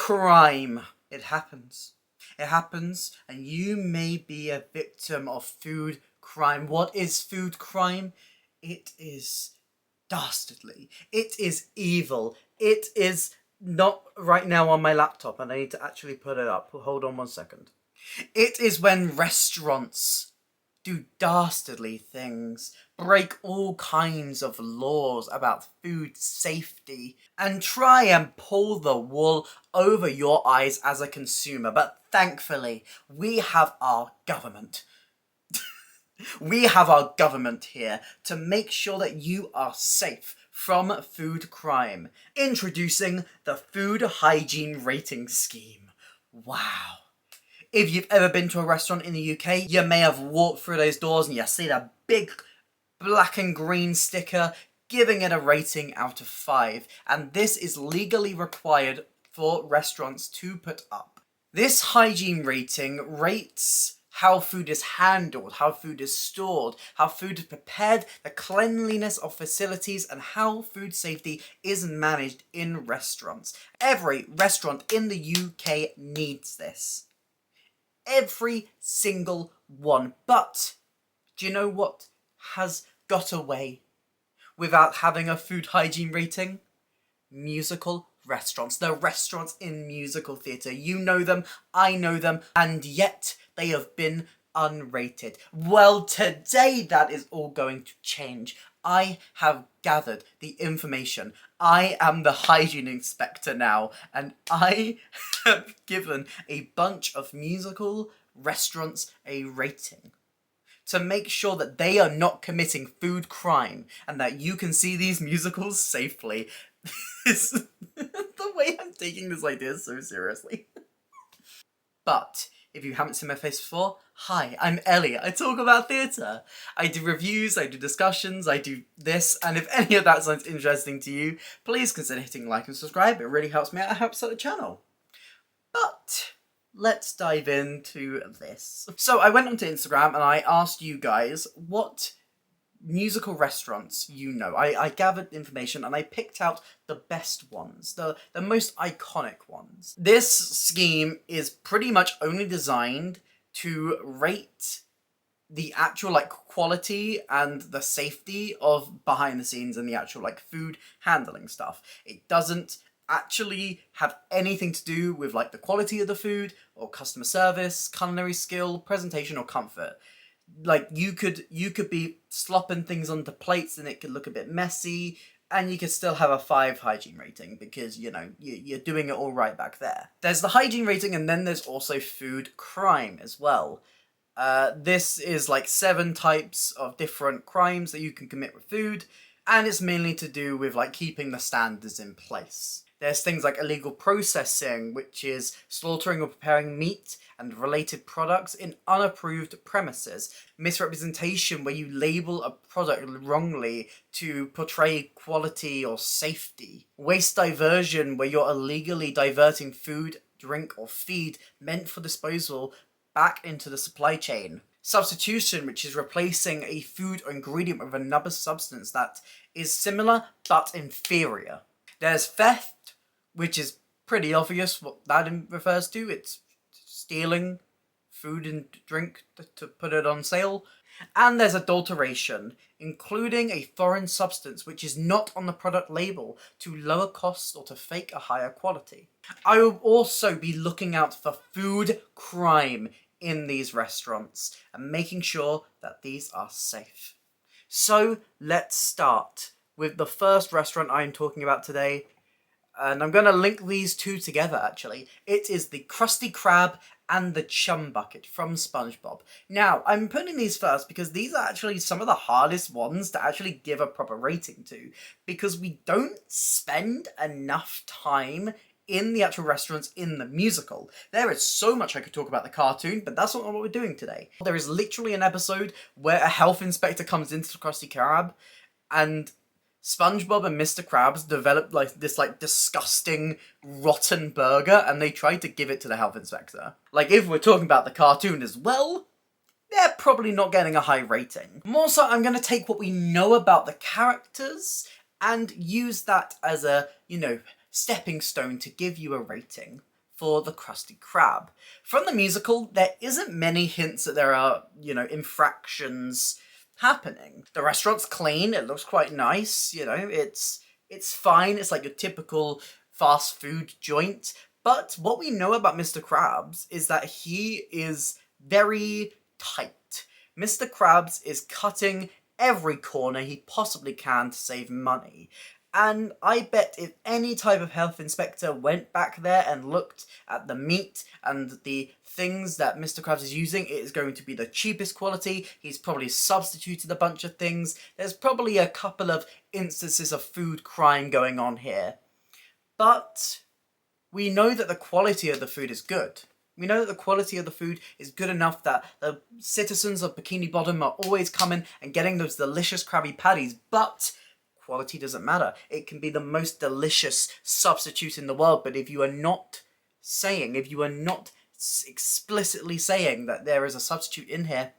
crime. It happens. It happens, and you may be a victim of food crime. What is food crime? It is dastardly. It is evil. It is not right now on my laptop, and I need to actually put it up. Hold on 1 second. It is when restaurants do dastardly things, break all kinds of laws about food safety, and try and pull the wool over your eyes as a consumer. But thankfully, we have our government. We have our government here to make sure that you are safe from food crime. Introducing the Food Hygiene Rating Scheme. Wow. If you've ever been to a restaurant in the UK, you may have walked through those doors and you see that big black and green sticker giving it a rating out of 5. And this is legally required for restaurants to put up. This hygiene rating rates how food is handled, how food is stored, how food is prepared, the cleanliness of facilities, and how food safety is managed in restaurants. Every restaurant in the UK needs this. Every single one. But do you know what has got away without having a food hygiene rating? Musical restaurants. The restaurants in musical theatre. You know them, I know them, and yet they have been unrated. Well, today that is all going to change. I have gathered the information. I am the hygiene inspector now, and I have given a bunch of musical restaurants a rating to make sure that they are not committing food crime and that you can see these musicals safely. The way I'm taking this idea so seriously. But if you haven't seen my face before, hi, I'm Ellie. I talk about theatre. I do reviews, I do discussions, I do this, and if any of that sounds interesting to you, please consider hitting like and subscribe. It really helps me out, it helps out the channel. But let's dive into this. So I went onto Instagram and I asked you guys what musical restaurants you know. I gathered information and I picked out the best ones, the most iconic ones. This scheme is pretty much only designed to rate the actual quality and the safety of behind the scenes and the actual food handling stuff. It doesn't actually have anything to do with the quality of the food or customer service, culinary skill, presentation or comfort. You could be slopping things onto plates and it could look a bit messy, and you could still have a 5 hygiene rating because, you're doing it all right back there. There's the hygiene rating, and then there's also food crime as well. This is 7 types of different crimes that you can commit with food, and it's mainly to do with keeping the standards in place. There's things like illegal processing, which is slaughtering or preparing meat and related products in unapproved premises. Misrepresentation, where you label a product wrongly to portray quality or safety. Waste diversion, where you're illegally diverting food, drink or feed meant for disposal back into the supply chain. Substitution, which is replacing a food or ingredient with another substance that is similar but inferior. There's theft, which is pretty obvious what that refers to. It's stealing food and drink to put it on sale. And there's adulteration, including a foreign substance which is not on the product label to lower costs or to fake a higher quality. I will also be looking out for food crime in these restaurants and making sure that these are safe. So let's start with the first restaurant I'm talking about today. And I'm going to link these two together, actually. It is the Krusty Krab and the Chum Bucket from SpongeBob. Now, I'm putting these first because these are actually some of the hardest ones to actually give a proper rating to, because we don't spend enough time in the actual restaurants in the musical. There is so much I could talk about the cartoon, but that's not what we're doing today. There is literally an episode where a health inspector comes into the Krusty Krab and SpongeBob and Mr. Krabs developed this disgusting rotten burger, and they tried to give it to the health inspector. If we're talking about the cartoon as well, they're probably not getting a high rating. More so, I'm going to take what we know about the characters and use that as a, stepping stone to give you a rating. for the Krusty Krab. From the musical, there isn't many hints that there are, infractions happening. The restaurant's clean, it looks quite nice, it's fine, it's like your typical fast food joint. But what we know about Mr. Krabs is that he is very tight. Mr. Krabs is cutting every corner he possibly can to save money. And I bet if any type of health inspector went back there and looked at the meat and the things that Mr. Krabs is using, it is going to be the cheapest quality. He's probably substituted a bunch of things. There's probably a couple of instances of food crime going on here. But we know that the quality of the food is good. We know that the quality of the food is good enough that the citizens of Bikini Bottom are always coming and getting those delicious Krabby Patties, but quality doesn't matter. It can be the most delicious substitute in the world, but if you are not explicitly saying that there is a substitute in here,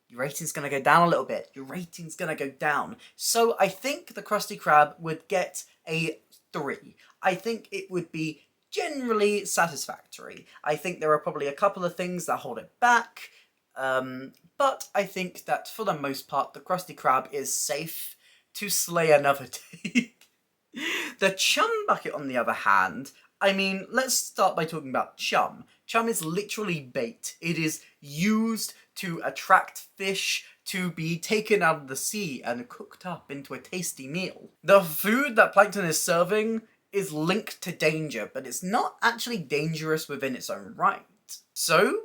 your rating's going to go down a little bit. Your rating's going to go down. So I think the Krusty Krab would get a 3. I think it would be generally satisfactory. I think there are probably a couple of things that hold it back, but I think that for the most part, the Krusty Krab is safe to slay another day. The Chum Bucket, on the other hand, I mean, let's start by talking about Chum. Chum is literally bait. It is used to attract fish to be taken out of the sea and cooked up into a tasty meal. The food that Plankton is serving is linked to danger, but it's not actually dangerous within its own right. So,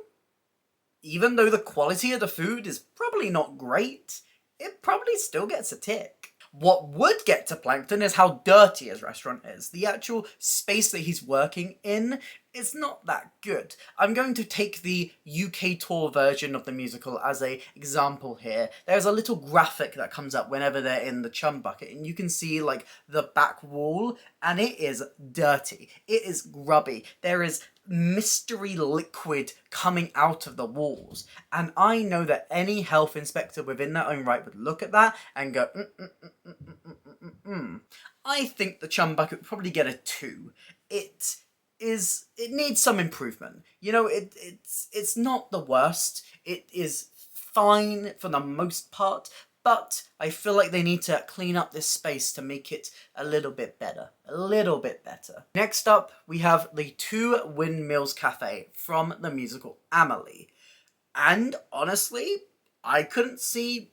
even though the quality of the food is probably not great, it probably still gets a tick. What would get to Plankton is how dirty his restaurant is. The actual space that he's working in is not that good. I'm going to take the UK tour version of the musical as an example here. There's a little graphic that comes up whenever they're in the Chum Bucket, and you can see like the back wall, and it is dirty. It is grubby. There is mystery liquid coming out of the walls, and I know that any health inspector within their own right would look at that and go, I think the Chum Bucket would probably get a 2. It needs some improvement. It's not the worst. It is fine for the most part, but I feel like they need to clean up this space to make it a little bit better. A little bit better. Next up, we have the 2 Windmills Cafe from the musical Amelie. And honestly, I couldn't see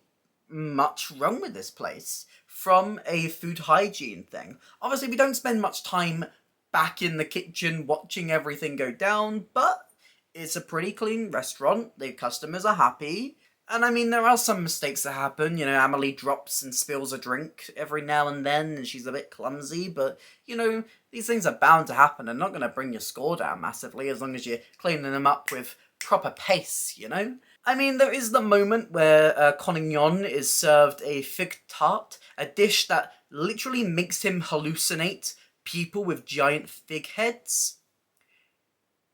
much wrong with this place from a food hygiene thing. Obviously, we don't spend much time back in the kitchen watching everything go down, but it's a pretty clean restaurant. The customers are happy. And I mean, there are some mistakes that happen. Amelie drops and spills a drink every now and then, and she's a bit clumsy, but, these things are bound to happen and not going to bring your score down massively as long as you're cleaning them up with proper pace, I mean, there is the moment where Conignon is served a fig tart, a dish that literally makes him hallucinate people with giant fig heads.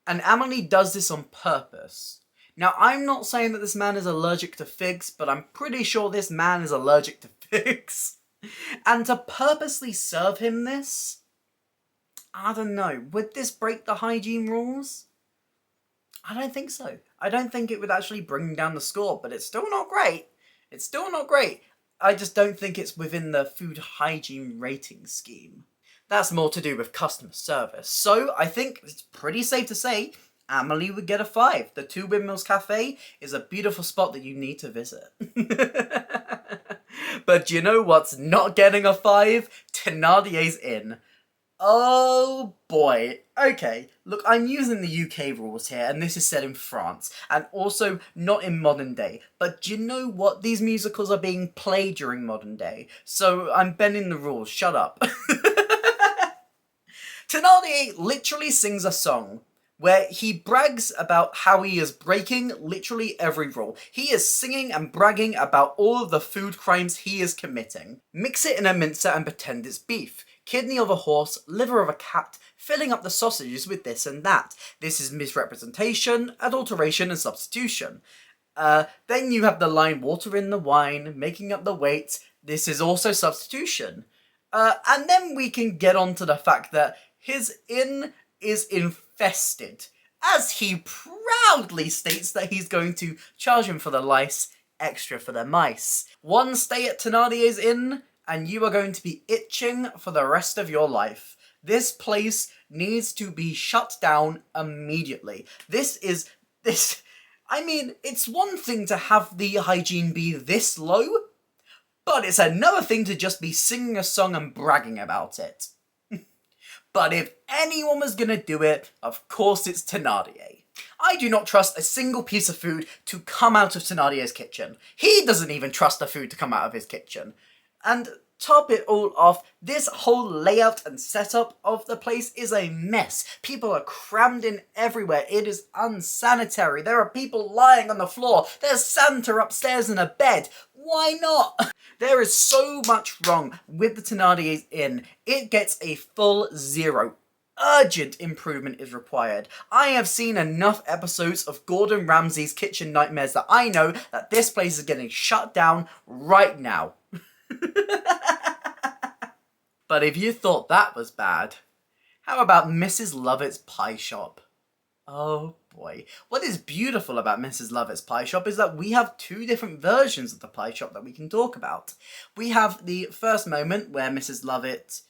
And Amelie does this on purpose. Now, I'm not saying that this man is allergic to figs, but I'm pretty sure this man is allergic to figs. And to purposely serve him this, I don't know, would this break the hygiene rules? I don't think so. I don't think it would actually bring down the score, but it's still not great. It's still not great. I just don't think it's within the food hygiene rating scheme. That's more to do with customer service. So I think it's pretty safe to say Amelie would get a 5. The 2 Windmills Cafe is a beautiful spot that you need to visit. But do you know what's not getting a 5? Thenardier's Inn. Oh boy. Okay, look, I'm using the UK rules here, and this is set in France, and also not in modern day. But do you know what? These musicals are being played during modern day, so I'm bending the rules. Shut up. Thenardier literally sings a song where he brags about how he is breaking literally every rule. He is singing and bragging about all of the food crimes he is committing. Mix it in a mincer and pretend it's beef. Kidney of a horse, liver of a cat, filling up the sausages with this and that. This is misrepresentation, adulteration, and substitution. Then you have the line water in the wine, making up the weight. This is also substitution. And then we can get on to the fact that his inn is infested, as he proudly states that he's going to charge him for the lice, extra for the mice. One stay at Thenardier's Inn, and you are going to be itching for the rest of your life. This place needs to be shut down immediately. I mean, it's one thing to have the hygiene be this low, but it's another thing to just be singing a song and bragging about it. But if anyone was gonna do it, of course it's Thenardier. I do not trust a single piece of food to come out of Thenardier's kitchen. He doesn't even trust the food to come out of his kitchen. And top it all off, this whole layout and setup of the place is a mess. People are crammed in everywhere. It is unsanitary. There are people lying on the floor. There's Santa upstairs in a bed. Why not? There is so much wrong with the Thenardier's Inn. It gets a full 0. Urgent improvement is required. I have seen enough episodes of Gordon Ramsay's Kitchen Nightmares that I know that this place is getting shut down right now. But if you thought that was bad, how about Mrs. Lovett's Pie Shop? Oh boy. What is beautiful about Mrs. Lovett's Pie Shop is that we have 2 different versions of the pie shop that we can talk about. We have the first moment where Mrs. Lovett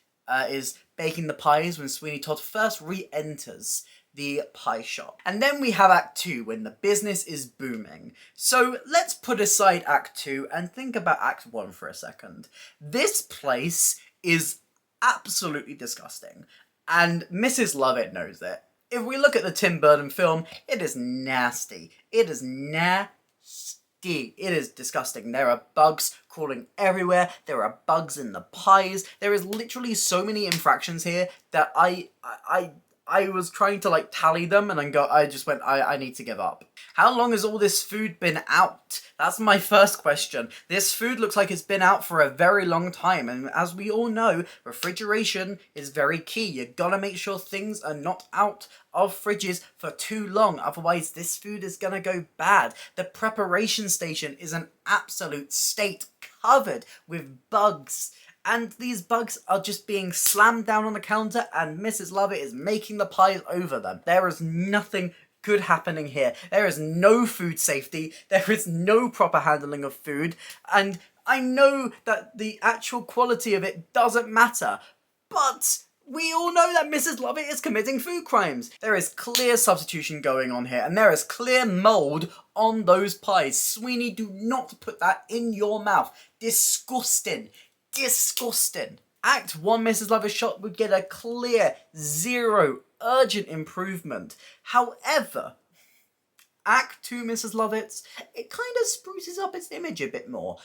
is baking the pies when Sweeney Todd first re-enters the pie shop. And then we have Act 2 when the business is booming. So let's put aside Act 2 and think about Act 1 for a second. This place is absolutely disgusting, and Mrs. Lovett knows it. If we look at the Tim Burton film, it is nasty. It is nasty. It is disgusting. There are bugs crawling everywhere. There are bugs in the pies. There is literally so many infractions here that I was trying to like tally them, and then I need to give up. How long has all this food been out? That's my first question. This food looks like it's been out for a very long time, and as we all know, refrigeration is very key. You gotta make sure things are not out of fridges for too long, otherwise this food is gonna go bad. The preparation station is an absolute state, covered with bugs. And these bugs are just being slammed down on the counter, and Mrs. Lovett is making the pies over them. There is nothing good happening here. There is no food safety. There is no proper handling of food. And I know that the actual quality of it doesn't matter, but we all know that Mrs. Lovett is committing food crimes. There is clear substitution going on here, and there is clear mould on those pies. Sweeney, do not put that in your mouth. Disgusting. Disgusting. Act 1 Mrs. Lovett's shop would get a clear 0 urgent improvement. However, Act 2 Mrs. Lovett's, it kind of spruces up its image a bit more.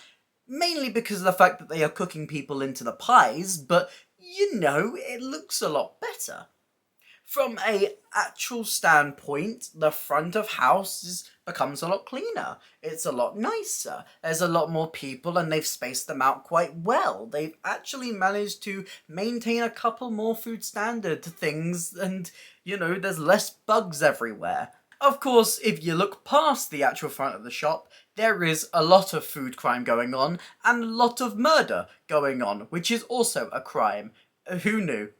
Mainly because of the fact that they are cooking people into the pies, but you know, it looks a lot better. From a actual standpoint, the front of house becomes a lot cleaner. It's a lot nicer. There's a lot more people, and they've spaced them out quite well. They've actually managed to maintain a couple more food standard things, and, you know, there's less bugs everywhere. Of course, if you look past the actual front of the shop, there is a lot of food crime going on, and a lot of murder going on, which is also a crime. Who knew?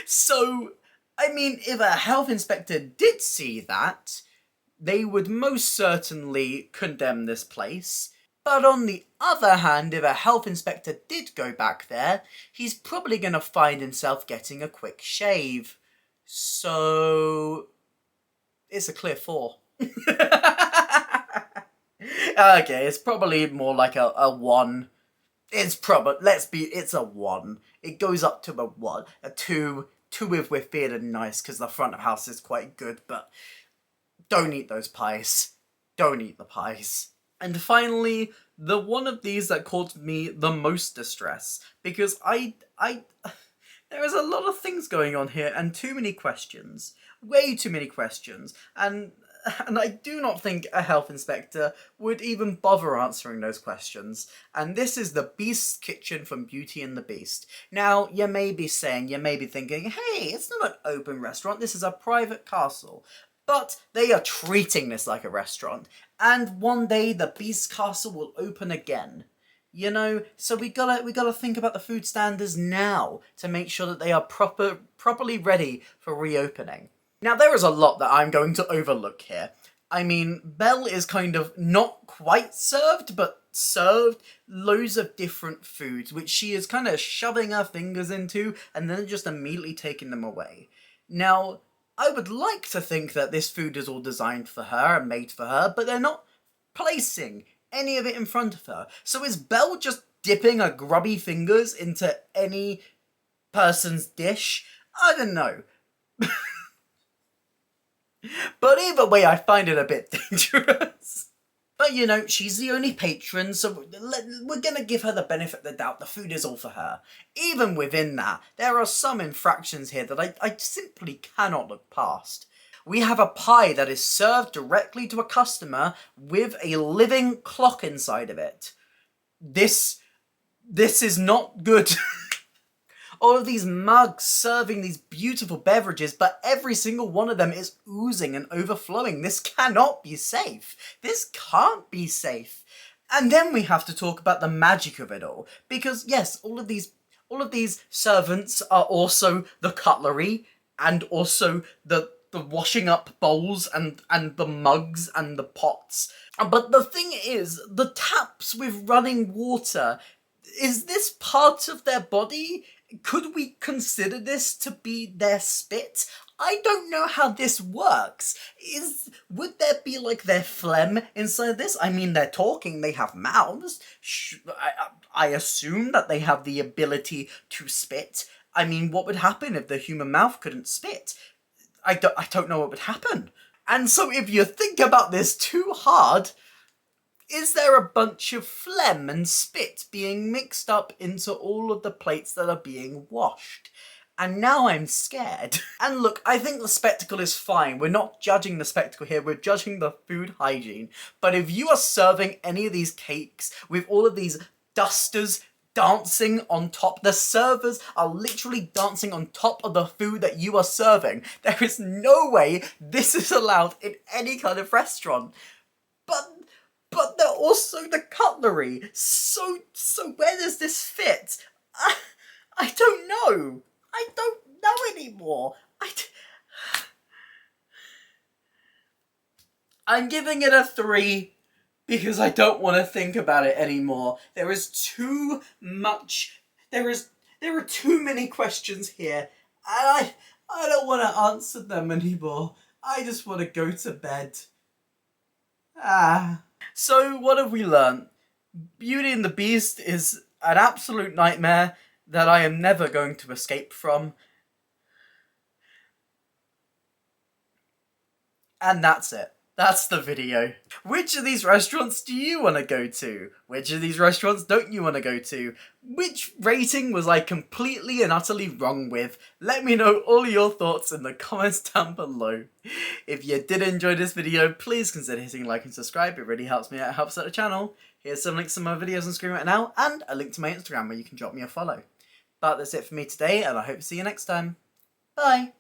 So, I mean, if a health inspector did see that, they would most certainly condemn this place. But on the other hand, if a health inspector did go back there, he's probably going to find himself getting a quick shave. So, it's a clear 4. Okay, it's probably more like a 1. It's a 1. It goes up to a 1, a 2. 2 if we're feeling nice, because the front of house is quite good, but don't eat those pies. Don't eat the pies. And finally, the one of these that caused me the most distress, because there is a lot of things going on here, and too many questions. Way too many questions, and I do not think a health inspector would even bother answering those questions. And this is the Beast's kitchen from Beauty and the Beast. Now, you may be thinking, hey, it's not an open restaurant, this is a private castle. But they are treating this like a restaurant, and one day the Beast's castle will open again. You know, so we gotta think about the food standards now to make sure that they are properly ready for reopening. Now there is a lot that I'm going to overlook here. I mean, Belle is kind of not quite served, but served loads of different foods, which she is kind of shoving her fingers into and then just immediately taking them away. Now, I would like to think that this food is all designed for her and made for her, but they're not placing any of it in front of her. So is Belle just dipping her grubby fingers into any person's dish? I don't know. But either way, I find it a bit dangerous. But you know, she's the only patron, so we're gonna give her the benefit of the doubt. The food is all for her. Even within that, there are some infractions here that I simply cannot look past. We have a pie that is served directly to a customer with a living clock inside of it. This is not good. All of these mugs serving these beautiful beverages, but every single one of them is oozing and overflowing. This cannot be safe. This can't be safe. And then we have to talk about the magic of it all. Because yes, all of these servants are also the cutlery and also the washing up bowls and the mugs and the pots. But the thing is, the taps with running water, is this part of their body? Could we consider this to be their spit? I don't know how this works. Would there be like their phlegm inside this? I mean, they're talking, they have mouths. I assume that they have the ability to spit. I mean, what would happen if the human mouth couldn't spit? I don't know what would happen. And so if you think about this too hard, is there a bunch of phlegm and spit being mixed up into all of the plates that are being washed? And now I'm scared. And look, I think the spectacle is fine. We're not judging the spectacle here, we're judging the food hygiene. But if you are serving any of these cakes with all of these dusters dancing on top, the servers are literally dancing on top of the food that you are serving. There is no way this is allowed in any kind of restaurant. But they're also the cutlery. So where does this fit? I don't know. I don't know anymore. I'm giving it a 3 because I don't want to think about it anymore. There is too much. There are too many questions here, and I don't want to answer them anymore. I just want to go to bed. So what have we learned? Beauty and the Beast is an absolute nightmare that I am never going to escape from. And that's it. That's the video. Which of these restaurants do you want to go to? Which of these restaurants don't you want to go to? Which rating was I completely and utterly wrong with? Let me know all your thoughts in the comments down below. If you did enjoy this video, please consider hitting like and subscribe. It really helps me out, it helps out the channel. Here's some links to my videos on screen right now, and a link to my Instagram where you can drop me a follow. But that's it for me today, and I hope to see you next time. Bye!